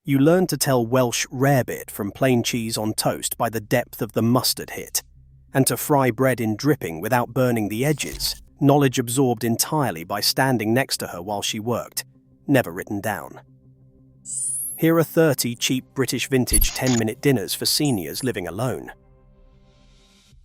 You learned to tell Welsh rarebit from plain cheese on toast by the depth of the mustard hit, and to fry bread in dripping without burning the edges, knowledge absorbed entirely by standing next to her while she worked, never written down. Here are 30 cheap British vintage 10-minute dinners for seniors living alone.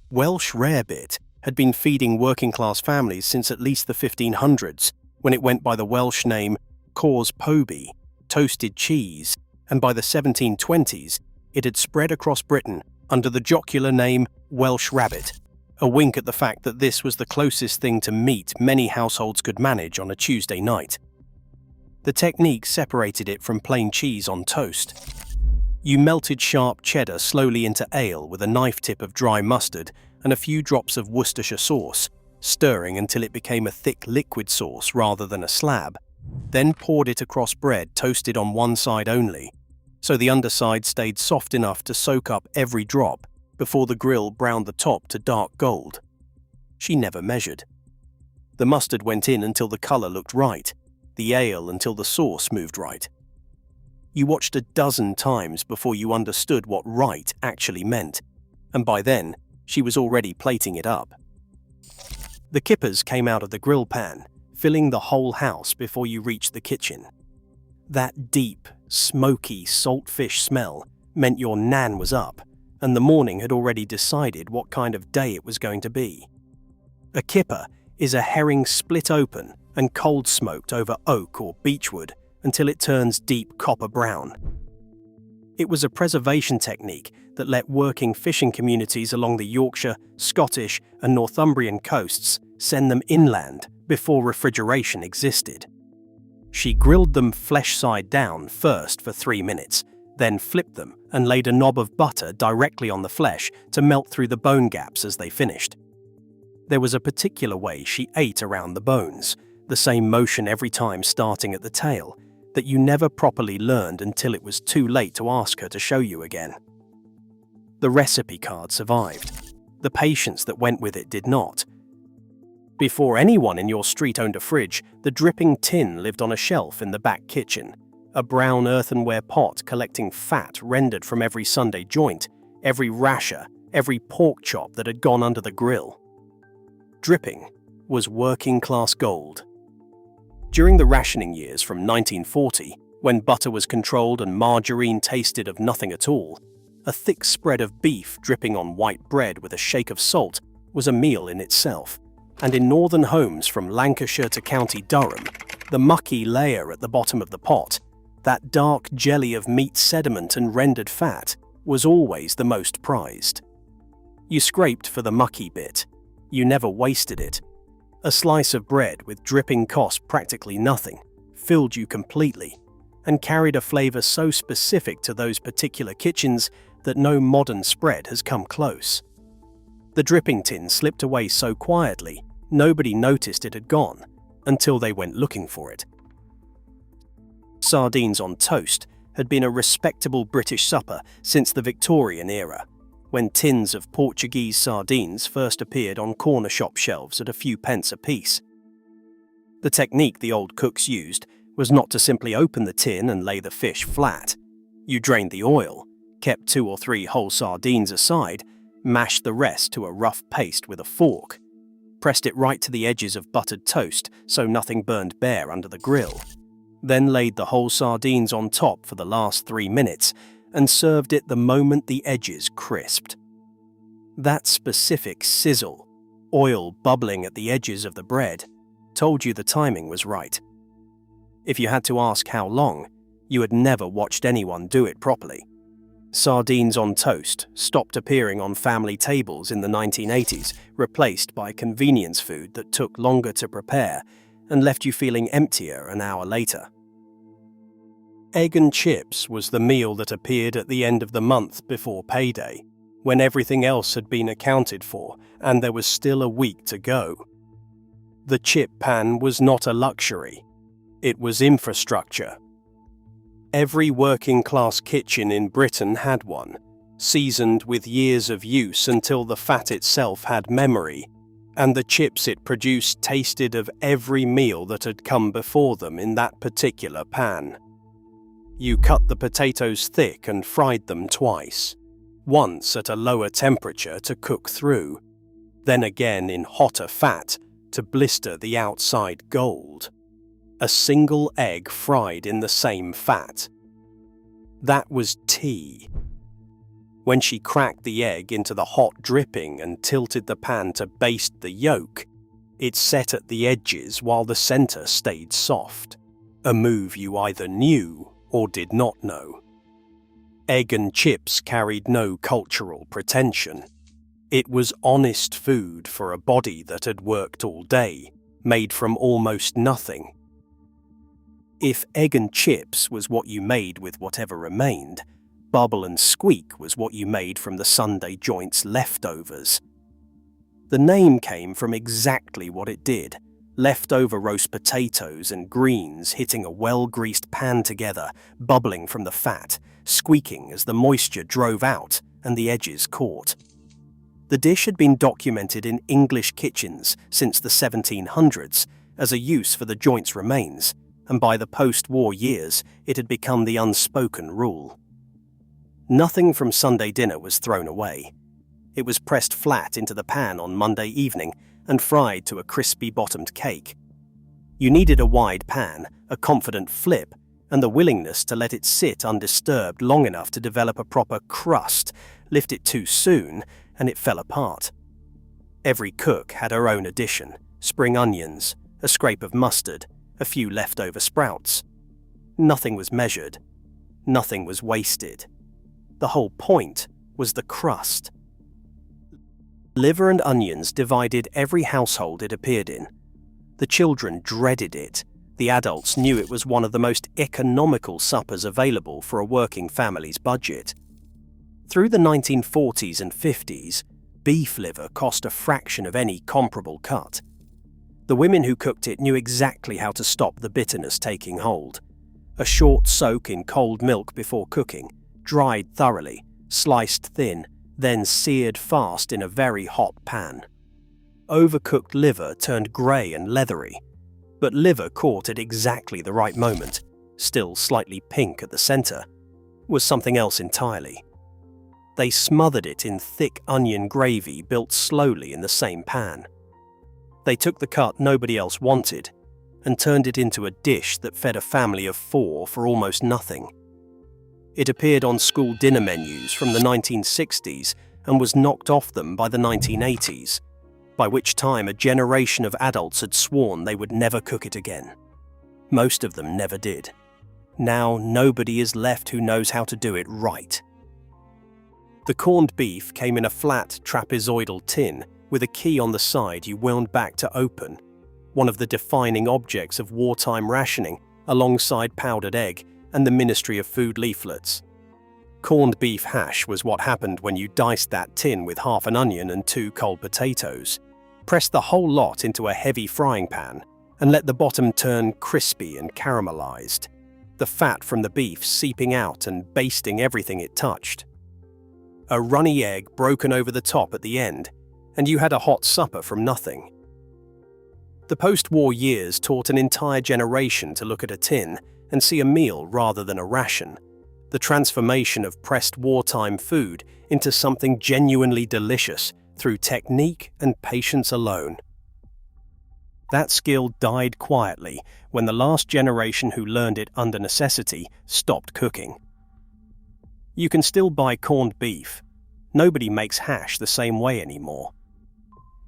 Welsh rarebit had been feeding working-class families since at least the 1500s, when it went by the Welsh name cors pobi, toasted cheese, and by the 1720s, it had spread across Britain under the jocular name Welsh rabbit, a wink at the fact that this was the closest thing to meat many households could manage on a Tuesday night. The technique separated it from plain cheese on toast. You melted sharp cheddar slowly into ale with a knife tip of dry mustard and a few drops of Worcestershire sauce, stirring until it became a thick liquid sauce rather than a slab, then poured it across bread toasted on one side only, so the underside stayed soft enough to soak up every drop before the grill browned the top to dark gold. She never measured. The mustard went in until the colour looked right, the ale until the sauce moved right. You watched a dozen times before you understood what right actually meant, and by then, she was already plating it up. The kippers came out of the grill pan, filling the whole house before you reached the kitchen. That deep, smoky saltfish smell meant your nan was up, and the morning had already decided what kind of day it was going to be. A kipper is a herring split open and cold smoked over oak or beechwood until it turns deep copper brown. It was a preservation technique that let working fishing communities along the Yorkshire, Scottish, and Northumbrian coasts send them inland before refrigeration existed. She grilled them flesh side down first for 3 minutes, then flipped them and laid a knob of butter directly on the flesh to melt through the bone gaps as they finished. There was a particular way she ate around the bones, the same motion every time starting at the tail, that you never properly learned until it was too late to ask her to show you again. The recipe card survived. The patience that went with it did not. Before anyone in your street owned a fridge, the dripping tin lived on a shelf in the back kitchen, a brown earthenware pot collecting fat rendered from every Sunday joint, every rasher, every pork chop that had gone under the grill. Dripping was working-class gold. During the rationing years from 1940, when butter was controlled and margarine tasted of nothing at all, a thick spread of beef dripping on white bread with a shake of salt was a meal in itself. And in northern homes from Lancashire to County Durham, the mucky layer at the bottom of the pot, that dark jelly of meat sediment and rendered fat, was always the most prized. You scraped for the mucky bit. You never wasted it. A slice of bread with dripping cost practically nothing, filled you completely, and carried a flavour so specific to those particular kitchens that no modern spread has come close. The dripping tin slipped away so quietly, nobody noticed it had gone, until they went looking for it. Sardines on toast had been a respectable British supper since the Victorian era, when tins of Portuguese sardines first appeared on corner shop shelves at a few pence apiece. The technique the old cooks used was not to simply open the tin and lay the fish flat. You drained the oil, kept 2 or 3 whole sardines aside, mashed the rest to a rough paste with a fork, pressed it right to the edges of buttered toast so nothing burned bare under the grill, then laid the whole sardines on top for the last 3 minutes and served it the moment the edges crisped. That specific sizzle, oil bubbling at the edges of the bread, told you the timing was right. If you had to ask how long, you had never watched anyone do it properly. Sardines on toast stopped appearing on family tables in the 1980s, replaced by convenience food that took longer to prepare and left you feeling emptier an hour later. Egg and chips was the meal that appeared at the end of the month before payday, when everything else had been accounted for and there was still a week to go. The chip pan was not a luxury. It was infrastructure. Every working-class kitchen in Britain had one, seasoned with years of use until the fat itself had memory, and the chips it produced tasted of every meal that had come before them in that particular pan. You cut the potatoes thick and fried them twice, once at a lower temperature to cook through, then again in hotter fat to blister the outside gold. A single egg fried in the same fat. That was tea. When she cracked the egg into the hot dripping and tilted the pan to baste the yolk, it set at the edges while the center stayed soft, a move you either knew or did not know. Egg and chips carried no cultural pretension. It was honest food for a body that had worked all day, made from almost nothing. If egg and chips was what you made with whatever remained, bubble and squeak was what you made from the Sunday joint's leftovers. The name came from exactly what it did: leftover roast potatoes and greens hitting a well-greased pan together, bubbling from the fat, squeaking as the moisture drove out and the edges caught. The dish had been documented in English kitchens since the 1700s as a use for the joint's remains, and by the post-war years it had become the unspoken rule. Nothing from Sunday dinner was thrown away. It was pressed flat into the pan on Monday evening and fried to a crispy-bottomed cake. You needed a wide pan, a confident flip, and the willingness to let it sit undisturbed long enough to develop a proper crust. Lift it too soon, and it fell apart. Every cook had her own addition: spring onions, a scrape of mustard, a few leftover sprouts. Nothing was measured. Nothing was wasted. The whole point was the crust. Liver and onions divided every household it appeared in. The children dreaded it. The adults knew it was one of the most economical suppers available for a working family's budget. Through the 1940s and 50s, beef liver cost a fraction of any comparable cut. The women who cooked it knew exactly how to stop the bitterness taking hold. A short soak in cold milk before cooking, dried thoroughly, sliced thin, then seared fast in a very hot pan. Overcooked liver turned grey and leathery, but liver caught at exactly the right moment, still slightly pink at the centre, was something else entirely. They smothered it in thick onion gravy built slowly in the same pan. They took the cut nobody else wanted and turned it into a dish that fed a family of 4 for almost nothing. It appeared on school dinner menus from the 1960s and was knocked off them by the 1980s, by which time a generation of adults had sworn they would never cook it again. Most of them never did. Now nobody is left who knows how to do it right. The corned beef came in a flat trapezoidal tin with a key on the side you wound back to open, one of the defining objects of wartime rationing alongside powdered egg and the Ministry of Food leaflets. Corned beef hash was what happened when you diced that tin with half an onion and 2 cold potatoes. Press the whole lot into a heavy frying pan and let the bottom turn crispy and caramelized, the fat from the beef seeping out and basting everything it touched. A runny egg broken over the top at the end, and you had a hot supper from nothing. The post-war years taught an entire generation to look at a tin and see a meal rather than a ration, the transformation of pressed wartime food into something genuinely delicious through technique and patience alone. That skill died quietly when the last generation who learned it under necessity stopped cooking. You can still buy corned beef. Nobody makes hash the same way anymore.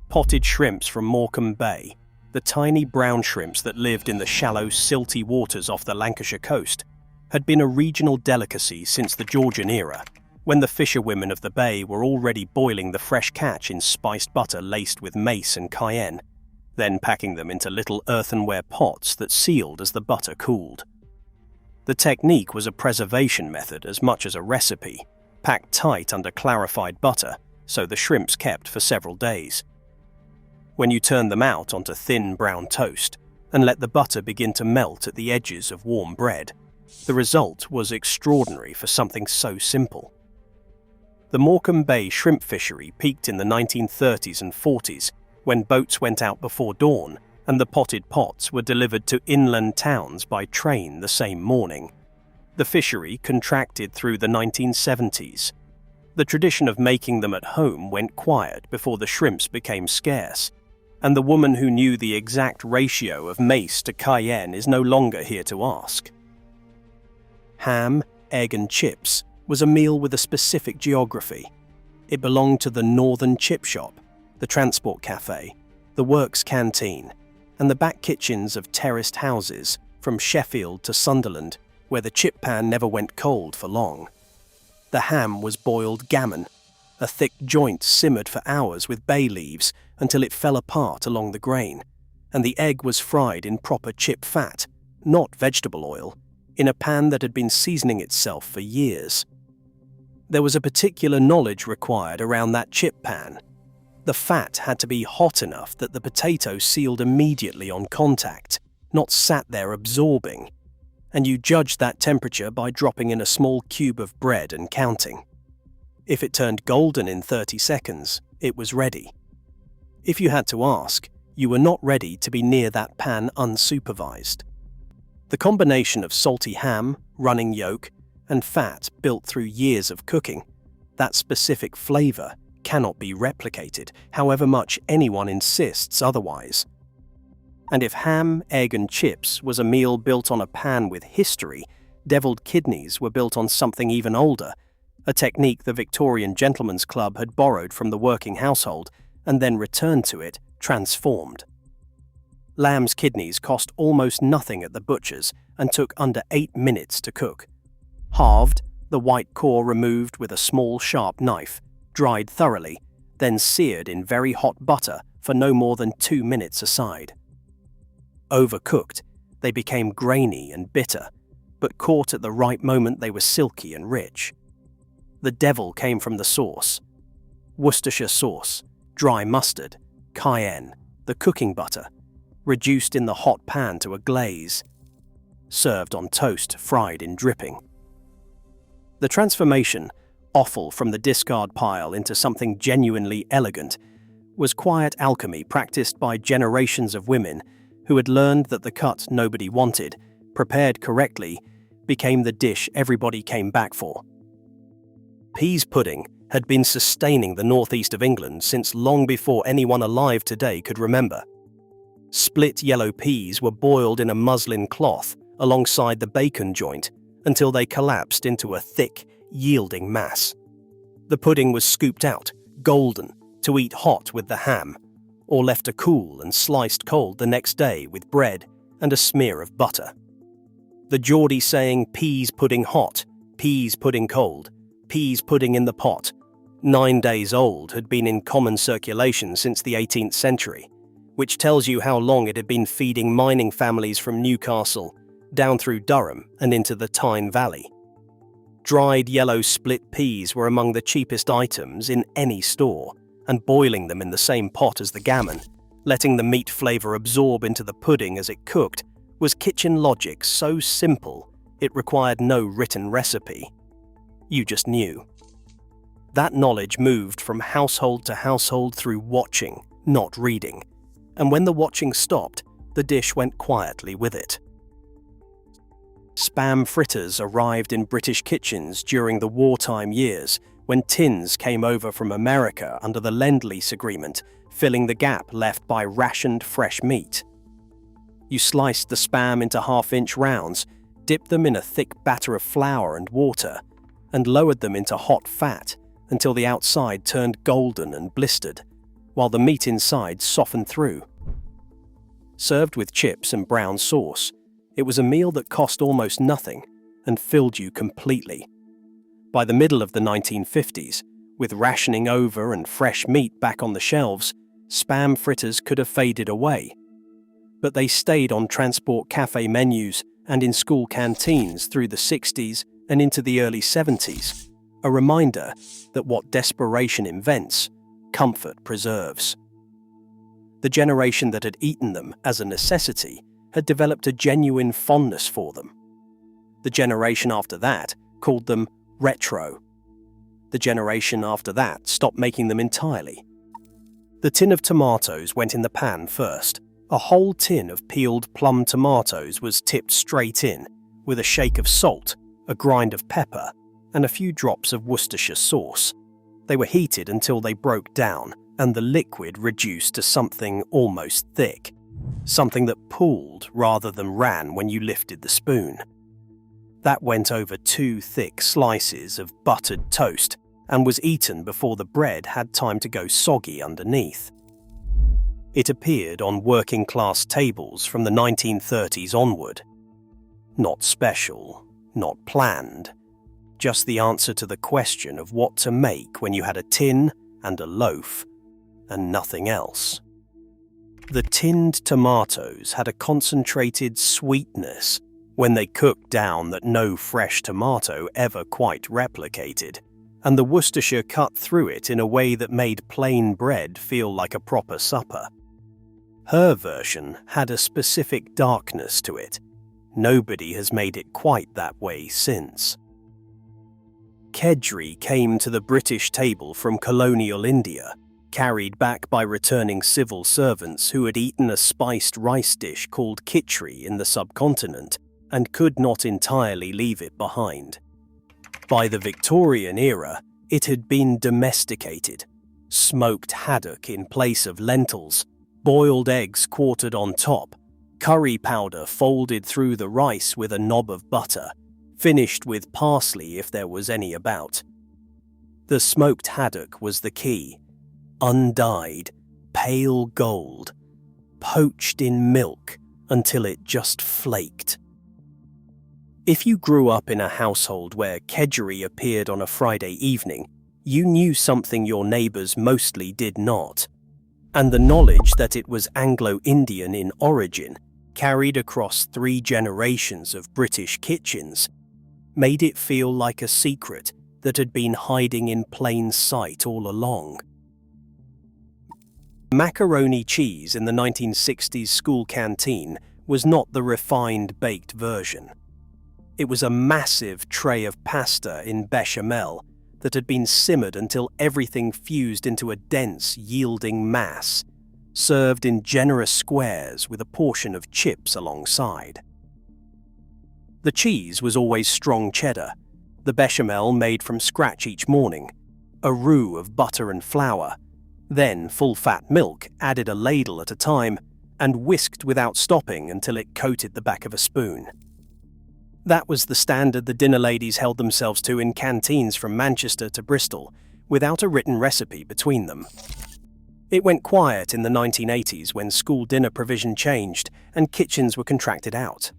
Potted shrimps from Morecambe Bay, the tiny brown shrimps that lived in the shallow, silty waters off the Lancashire coast, had been a regional delicacy since the Georgian era, when the fisherwomen of the bay were already boiling the fresh catch in spiced butter laced with mace and cayenne, then packing them into little earthenware pots that sealed as the butter cooled. The technique was a preservation method as much as a recipe, packed tight under clarified butter so the shrimps kept for several days. When you turned them out onto thin brown toast and let the butter begin to melt at the edges of warm bread, the result was extraordinary for something so simple. The Morecambe Bay shrimp fishery peaked in the 1930s and 40s when boats went out before dawn and the potted pots were delivered to inland towns by train the same morning. The fishery contracted through the 1970s. The tradition of making them at home went quiet before the shrimps became scarce, and the woman who knew the exact ratio of mace to cayenne is no longer here to ask. Ham, egg and chips was a meal with a specific geography. It belonged to the Northern Chip Shop, the Transport Cafe, the Works Canteen, and the back kitchens of terraced houses from Sheffield to Sunderland, where the chip pan never went cold for long. The ham was boiled gammon, a thick joint simmered for hours with bay leaves until it fell apart along the grain, and the egg was fried in proper chip fat, not vegetable oil, in a pan that had been seasoning itself for years. There was a particular knowledge required around that chip pan. The fat had to be hot enough that the potato sealed immediately on contact, not sat there absorbing, and you judged that temperature by dropping in a small cube of bread and counting. If it turned golden in 30 seconds, it was ready. If you had to ask, you were not ready to be near that pan unsupervised. The combination of salty ham, running yolk, and fat built through years of cooking, that specific flavor cannot be replicated, however much anyone insists otherwise. And if ham, egg and chips was a meal built on a pan with history, deviled kidneys were built on something even older, a technique the Victorian Gentlemen's Club had borrowed from the working household and then returned to it, transformed. Lamb's kidneys cost almost nothing at the butcher's and took under 8 minutes to cook. Halved, the white core removed with a small sharp knife, dried thoroughly, then seared in very hot butter for no more than 2 minutes aside. Overcooked, they became grainy and bitter, but caught at the right moment they were silky and rich. The devil came from the sauce. Worcestershire sauce, dry mustard, cayenne, the cooking butter, reduced in the hot pan to a glaze, served on toast fried in dripping. The transformation, offal from the discard pile into something genuinely elegant, was quiet alchemy practiced by generations of women who had learned that the cut nobody wanted, prepared correctly, became the dish everybody came back for. Peas pudding had been sustaining the northeast of England since long before anyone alive today could remember. Split yellow peas were boiled in a muslin cloth alongside the bacon joint until they collapsed into a thick, yielding mass. The pudding was scooped out, golden, to eat hot with the ham, or left to cool and sliced cold the next day with bread and a smear of butter. The Geordie saying peas pudding hot, peas pudding cold, peas pudding in the pot, 9 days old, had been in common circulation since the 18th century, which tells you how long it had been feeding mining families from Newcastle, down through Durham and into the Tyne Valley. Dried yellow split peas were among the cheapest items in any store, and boiling them in the same pot as the gammon, letting the meat flavour absorb into the pudding as it cooked, was kitchen logic so simple it required no written recipe. You just knew. That knowledge moved from household to household through watching, not reading, and when the watching stopped, the dish went quietly with it. Spam fritters arrived in British kitchens during the wartime years when tins came over from America under the Lend-Lease Agreement, filling the gap left by rationed fresh meat. You sliced the spam into half-inch rounds, dipped them in a thick batter of flour and water, and lowered them into hot fat until the outside turned golden and blistered, while the meat inside softened through. Served with chips and brown sauce, it was a meal that cost almost nothing and filled you completely. By the middle of the 1950s, with rationing over and fresh meat back on the shelves, spam fritters could have faded away. But they stayed on transport cafe menus and in school canteens through the 60s and into the early 70s, a reminder that what desperation invents, comfort preserves. The generation that had eaten them as a necessity had developed a genuine fondness for them. The generation after that called them retro. The generation after that stopped making them entirely. The tin of tomatoes went in the pan first. A whole tin of peeled plum tomatoes was tipped straight in, with a shake of salt, a grind of pepper, and a few drops of Worcestershire sauce. They were heated until they broke down and the liquid reduced to something almost thick, something that pooled rather than ran when you lifted the spoon. That went over 2 thick slices of buttered toast and was eaten before the bread had time to go soggy underneath. It appeared on working-class tables from the 1930s onward. Not special, not planned, just the answer to the question of what to make when you had a tin and a loaf, and nothing else. The tinned tomatoes had a concentrated sweetness when they cooked down that no fresh tomato ever quite replicated, and the Worcestershire cut through it in a way that made plain bread feel like a proper supper. Her version had a specific darkness to it. Nobody has made it quite that way since. Kedgeree came to the British table from colonial India, carried back by returning civil servants who had eaten a spiced rice dish called khichdi in the subcontinent and could not entirely leave it behind. By the Victorian era, it had been domesticated. Smoked haddock in place of lentils, boiled eggs quartered on top, curry powder folded through the rice with a knob of butter, finished with parsley if there was any about. The smoked haddock was the key. Undyed, pale gold, poached in milk until it just flaked. If you grew up in a household where kedgeree appeared on a Friday evening, you knew something your neighbours mostly did not, and the knowledge that it was Anglo-Indian in origin, carried across 3 generations of British kitchens, made it feel like a secret that had been hiding in plain sight all along. Macaroni cheese in the 1960s school canteen was not the refined baked version. It was a massive tray of pasta in bechamel that had been simmered until everything fused into a dense, yielding mass, served in generous squares with a portion of chips alongside. The cheese was always strong cheddar, the bechamel made from scratch each morning, a roux of butter and flour, then full-fat milk added a ladle at a time and whisked without stopping until it coated the back of a spoon. That was the standard the dinner ladies held themselves to in canteens from Manchester to Bristol, without a written recipe between them. It went quiet in the 1980s when school dinner provision changed and kitchens were contracted out.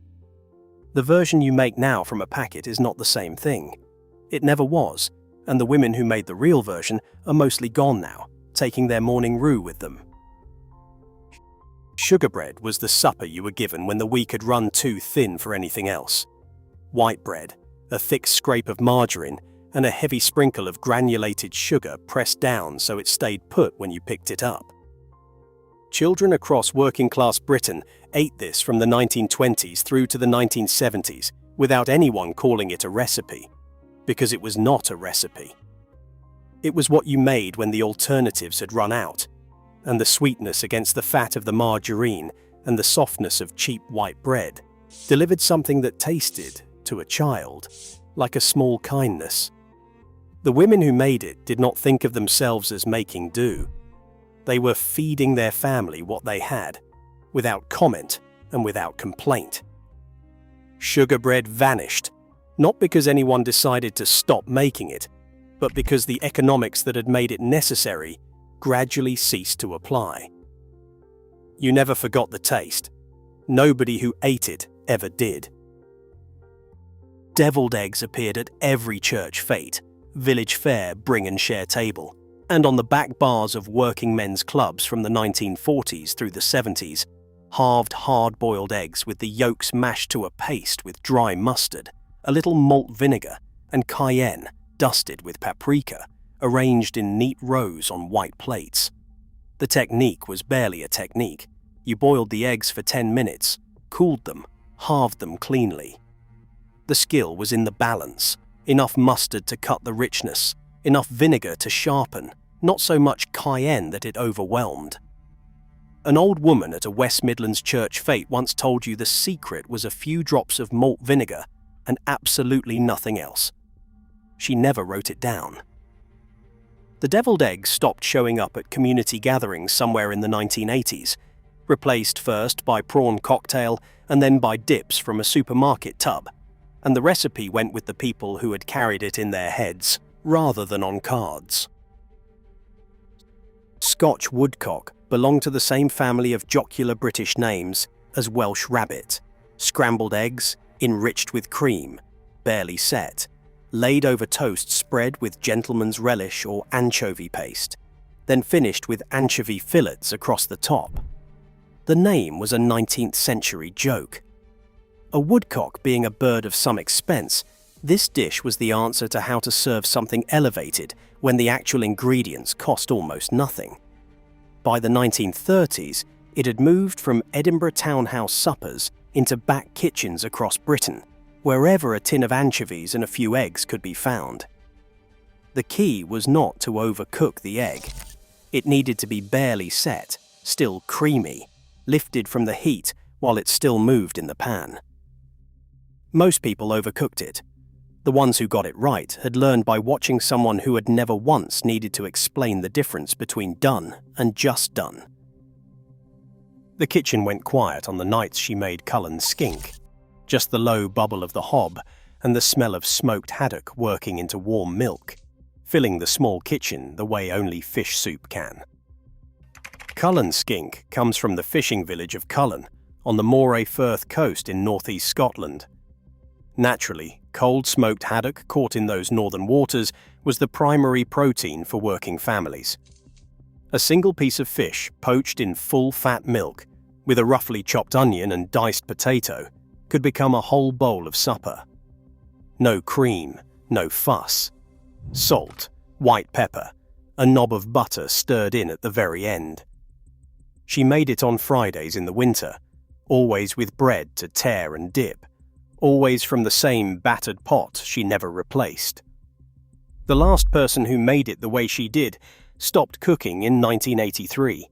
The version you make now from a packet is not the same thing. It never was, and the women who made the real version are mostly gone now, taking their morning roux with them. Sugar bread was the supper you were given when the week had run too thin for anything else. White bread, a thick scrape of margarine, and a heavy sprinkle of granulated sugar pressed down so it stayed put when you picked it up. Children across working-class Britain ate this from the 1920s through to the 1970s without anyone calling it a recipe, because it was not a recipe. It was what you made when the alternatives had run out, and the sweetness against the fat of the margarine and the softness of cheap white bread delivered something that tasted, to a child, like a small kindness. The women who made it did not think of themselves as making do. They were feeding their family what they had, without comment and without complaint. Sugar bread vanished, not because anyone decided to stop making it, but because the economics that had made it necessary gradually ceased to apply. You never forgot the taste. Nobody who ate it ever did. Deviled eggs appeared at every church fete, village fair, bring and share table, and on the back bars of working men's clubs from the 1940s through the 70s, halved hard-boiled eggs with the yolks mashed to a paste with dry mustard, a little malt vinegar, and cayenne dusted with paprika, arranged in neat rows on white plates. The technique was barely a technique. You boiled the eggs for 10 minutes, cooled them, halved them cleanly. The skill was in the balance, enough mustard to cut the richness, enough vinegar to sharpen, not so much cayenne that it overwhelmed. An old woman at a West Midlands church fete once told you the secret was a few drops of malt vinegar, and absolutely nothing else. She never wrote it down. The deviled egg stopped showing up at community gatherings somewhere in the 1980s, replaced first by prawn cocktail and then by dips from a supermarket tub, and the recipe went with the people who had carried it in their heads rather than on cards. Scotch woodcock belonged to the same family of jocular British names as Welsh rabbit. Scrambled eggs, enriched with cream, barely set, laid over toast spread with gentleman's relish or anchovy paste, then finished with anchovy fillets across the top. The name was a 19th century joke. A woodcock being a bird of some expense, this dish was the answer to how to serve something elevated when the actual ingredients cost almost nothing. By the 1930s, it had moved from Edinburgh townhouse suppers into back kitchens across Britain, wherever a tin of anchovies and a few eggs could be found. The key was not to overcook the egg. It needed to be barely set, still creamy, lifted from the heat while it still moved in the pan. Most people overcooked it. The ones who got it right had learned by watching someone who had never once needed to explain the difference between done and just done. The kitchen went quiet on the nights she made Cullen skink, just the low bubble of the hob and the smell of smoked haddock working into warm milk, filling the small kitchen the way only fish soup can. Cullen skink comes from the fishing village of Cullen on the Moray Firth coast in northeast Scotland. Naturally, cold smoked haddock caught in those northern waters was the primary protein for working families. A single piece of fish poached in full fat milk with a roughly chopped onion and diced potato could become a whole bowl of supper. No cream, no fuss. Salt, white pepper, a knob of butter stirred in at the very end. She made it on Fridays in the winter, always with bread to tear and dip, always from the same battered pot she never replaced. The last person who made it the way she did stopped cooking in 1983.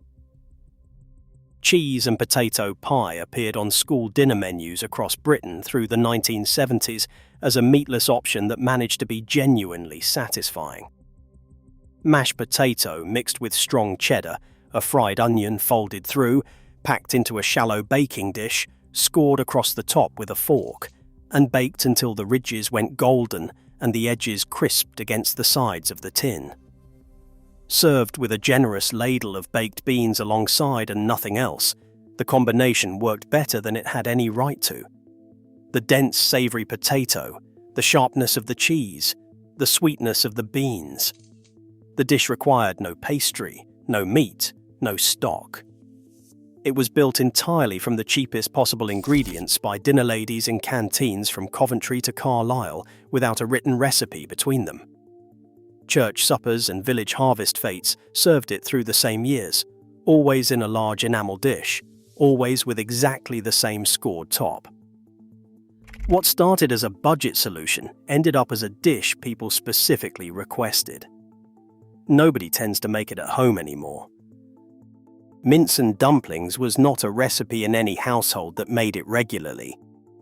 Cheese and potato pie appeared on school dinner menus across Britain through the 1970s as a meatless option that managed to be genuinely satisfying. Mashed potato mixed with strong cheddar, a fried onion folded through, packed into a shallow baking dish, scored across the top with a fork, and baked until the ridges went golden and the edges crisped against the sides of the tin. Served with a generous ladle of baked beans alongside and nothing else, the combination worked better than it had any right to. The dense, savoury potato, the sharpness of the cheese, the sweetness of the beans. The dish required no pastry, no meat, no stock. It was built entirely from the cheapest possible ingredients by dinner ladies in canteens from Coventry to Carlisle without a written recipe between them. Church suppers and village harvest fetes served it through the same years, always in a large enamel dish, always with exactly the same scored top. What started as a budget solution ended up as a dish people specifically requested. Nobody tends to make it at home anymore. Mince and dumplings was not a recipe in any household that made it regularly.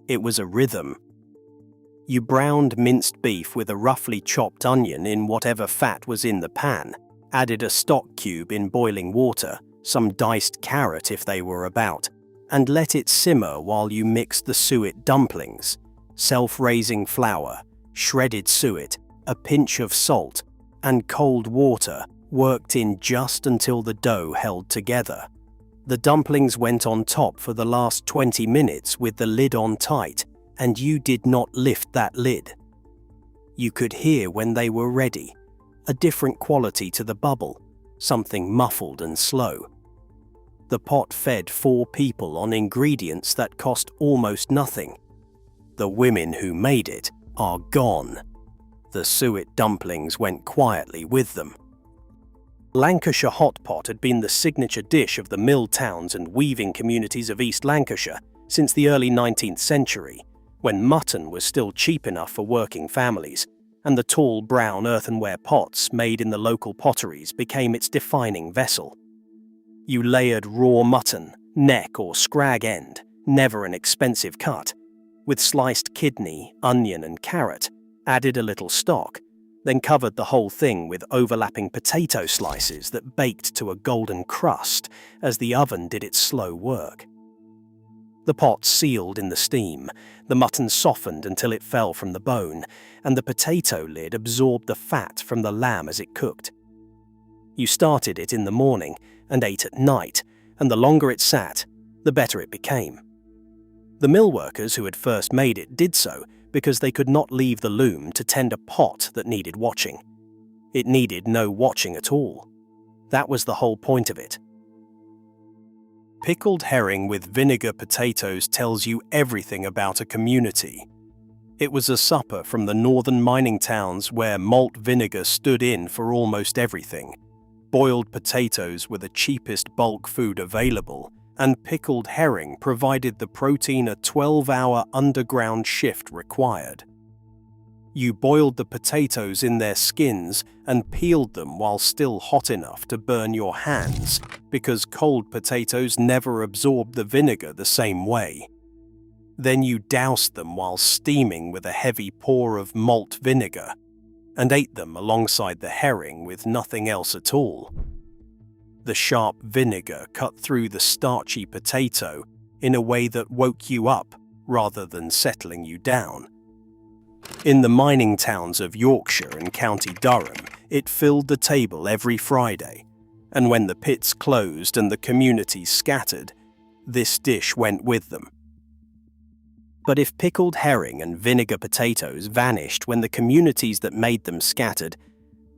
It was a rhythm. You browned minced beef with a roughly chopped onion in whatever fat was in the pan, added a stock cube in boiling water, some diced carrot if they were about, and let it simmer while you mixed the suet dumplings, self-raising flour, shredded suet, a pinch of salt, and cold water worked in just until the dough held together. The dumplings went on top for the last 20 minutes with the lid on tight, and you did not lift that lid. You could hear when they were ready, a different quality to the bubble, something muffled and slow. The pot fed 4 people on ingredients that cost almost nothing. The women who made it are gone. The suet dumplings went quietly with them. Lancashire hot pot had been the signature dish of the mill towns and weaving communities of East Lancashire since the early 19th century, when mutton was still cheap enough for working families, and the tall brown earthenware pots made in the local potteries became its defining vessel. You layered raw mutton, neck or scrag end, never an expensive cut, with sliced kidney, onion and carrot, added a little stock, then covered the whole thing with overlapping potato slices that baked to a golden crust as the oven did its slow work. The pot sealed in the steam, the mutton softened until it fell from the bone, and the potato lid absorbed the fat from the lamb as it cooked. You started it in the morning and ate at night, and the longer it sat, the better it became. The mill workers who had first made it did so because they could not leave the loom to tend a pot that needed watching. It needed no watching at all. That was the whole point of it. Pickled herring with vinegar potatoes tells you everything about a community. It was a supper from the northern mining towns where malt vinegar stood in for almost everything. Boiled potatoes were the cheapest bulk food available, and pickled herring provided the protein a 12-hour underground shift required. You boiled the potatoes in their skins and peeled them while still hot enough to burn your hands, because cold potatoes never absorbed the vinegar the same way. Then you doused them while steaming with a heavy pour of malt vinegar, and ate them alongside the herring with nothing else at all. The sharp vinegar cut through the starchy potato in a way that woke you up rather than settling you down. In the mining towns of Yorkshire and County Durham, it filled the table every Friday, and when the pits closed and the community scattered, this dish went with them. But if pickled herring and vinegar potatoes vanished when the communities that made them scattered,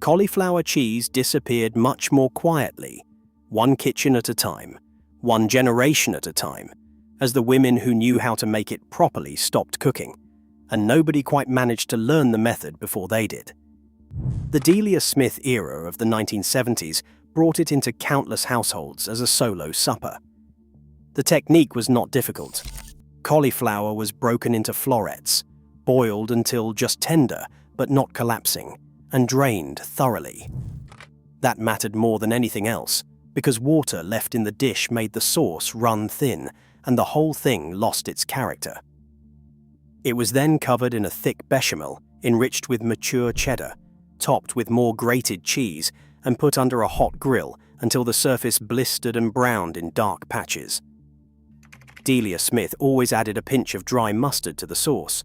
cauliflower cheese disappeared much more quietly, one kitchen at a time, one generation at a time, as the women who knew how to make it properly stopped cooking, and nobody quite managed to learn the method before they did. The Delia Smith era of the 1970s brought it into countless households as a solo supper. The technique was not difficult. Cauliflower was broken into florets, boiled until just tender but not collapsing, and drained thoroughly. That mattered more than anything else, because water left in the dish made the sauce run thin, and the whole thing lost its character. It was then covered in a thick bechamel, enriched with mature cheddar, topped with more grated cheese, and put under a hot grill until the surface blistered and browned in dark patches. Delia Smith always added a pinch of dry mustard to the sauce.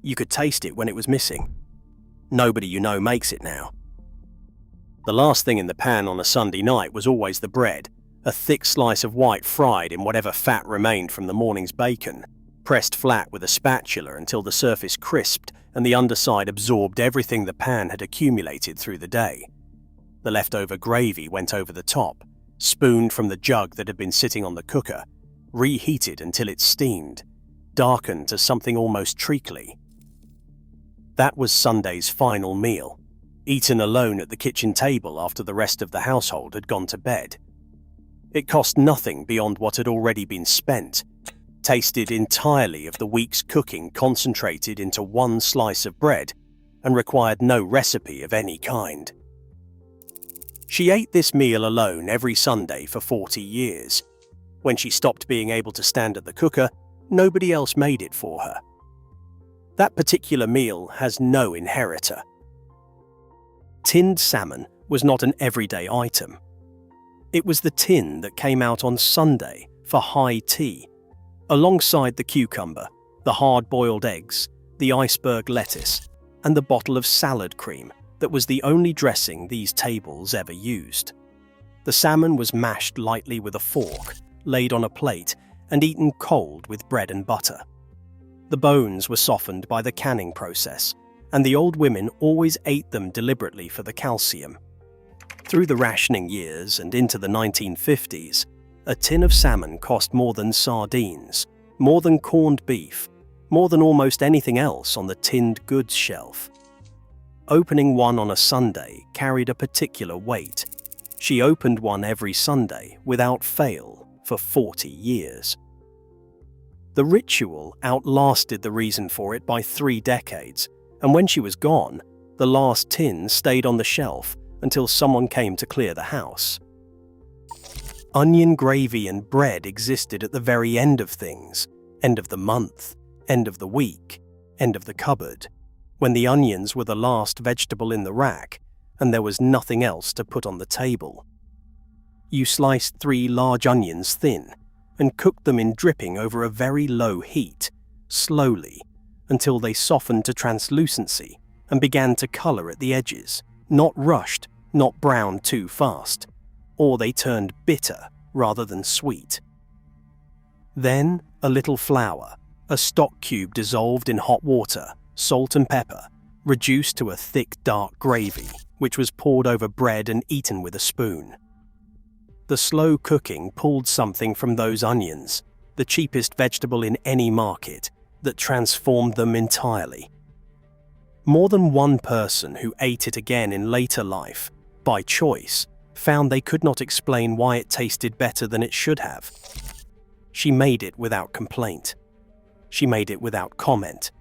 You could taste it when it was missing. Nobody you know makes it now. The last thing in the pan on a Sunday night was always the bread, a thick slice of white fried in whatever fat remained from the morning's bacon, pressed flat with a spatula until the surface crisped and the underside absorbed everything the pan had accumulated through the day. The leftover gravy went over the top, spooned from the jug that had been sitting on the cooker, reheated until it steamed, darkened to something almost treacly. That was Sunday's final meal, eaten alone at the kitchen table after the rest of the household had gone to bed. It cost nothing beyond what had already been spent, tasted entirely of the week's cooking concentrated into one slice of bread, and required no recipe of any kind. She ate this meal alone every Sunday for 40 years. When she stopped being able to stand at the cooker, nobody else made it for her. That particular meal has no inheritor. Tinned salmon was not an everyday item. It was the tin that came out on Sunday for high tea, alongside the cucumber, the hard-boiled eggs, the iceberg lettuce, and the bottle of salad cream that was the only dressing these tables ever used. The salmon was mashed lightly with a fork, laid on a plate, and eaten cold with bread and butter. The bones were softened by the canning process, and the old women always ate them deliberately for the calcium. Through the rationing years and into the 1950s, a tin of salmon cost more than sardines, more than corned beef, more than almost anything else on the tinned goods shelf. Opening one on a Sunday carried a particular weight. She opened one every Sunday without fail for 40 years. The ritual outlasted the reason for it by 3 decades, and when she was gone, the last tin stayed on the shelf until someone came to clear the house. Onion gravy and bread existed at the very end of things, end of the month, end of the week, end of the cupboard, when the onions were the last vegetable in the rack and there was nothing else to put on the table. You sliced 3 large onions thin and cooked them in dripping over a very low heat, slowly, until they softened to translucency and began to colour at the edges, not rushed, not browned too fast, or they turned bitter rather than sweet. Then a little flour, a stock cube dissolved in hot water, salt and pepper, reduced to a thick dark gravy, which was poured over bread and eaten with a spoon. The slow cooking pulled something from those onions, the cheapest vegetable in any market, that transformed them entirely. More than one person who ate it again in later life, by choice, found they could not explain why it tasted better than it should have. She made it without complaint. She made it without comment.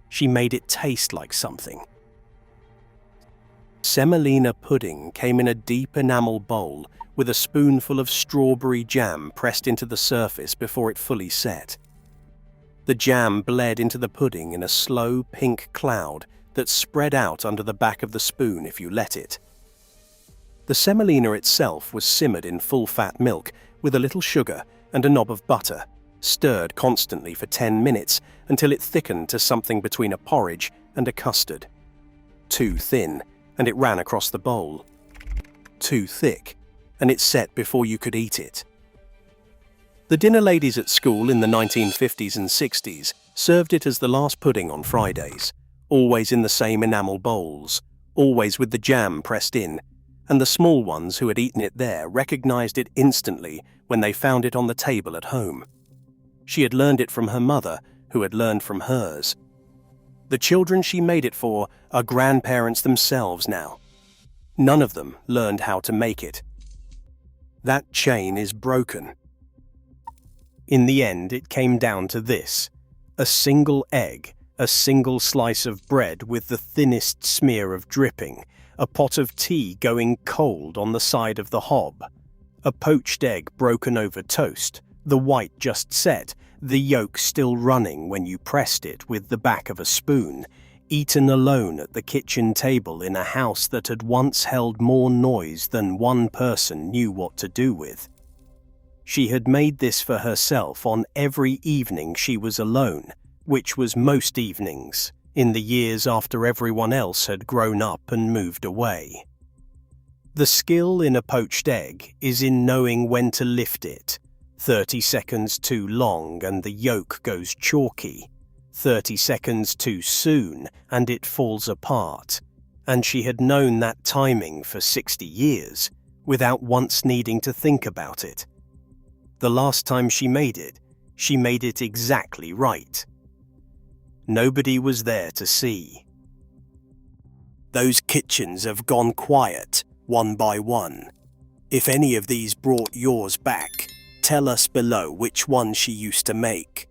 She made it taste like something. Semolina pudding came in a deep enamel bowl with a spoonful of strawberry jam pressed into the surface before it fully set. The jam bled into the pudding in a slow pink cloud that spread out under the back of the spoon if you let it. The semolina itself was simmered in full-fat milk with a little sugar and a knob of butter, stirred constantly for 10 minutes until it thickened to something between a porridge and a custard. Too thin, and it ran across the bowl. Too thick, and it set before you could eat it. The dinner ladies at school in the 1950s and 60s served it as the last pudding on Fridays, always in the same enamel bowls, always with the jam pressed in, and the small ones who had eaten it there recognized it instantly when they found it on the table at home. She had learned it from her mother, who had learned from hers. The children she made it for are grandparents themselves now. None of them learned how to make it. That chain is broken. In the end, it came down to this: a single egg, a single slice of bread with the thinnest smear of dripping, a pot of tea going cold on the side of the hob, a poached egg broken over toast, the white just set, the yolk still running when you pressed it with the back of a spoon, eaten alone at the kitchen table in a house that had once held more noise than one person knew what to do with. She had made this for herself on every evening she was alone, which was most evenings, in the years after everyone else had grown up and moved away. The skill in a poached egg is in knowing when to lift it. 30 seconds too long and the yolk goes chalky. 30 seconds too soon and it falls apart. And she had known that timing for 60 years, without once needing to think about it. The last time she made it exactly right. Nobody was there to see. Those kitchens have gone quiet, one by one. If any of these brought yours back, tell us below which one she used to make.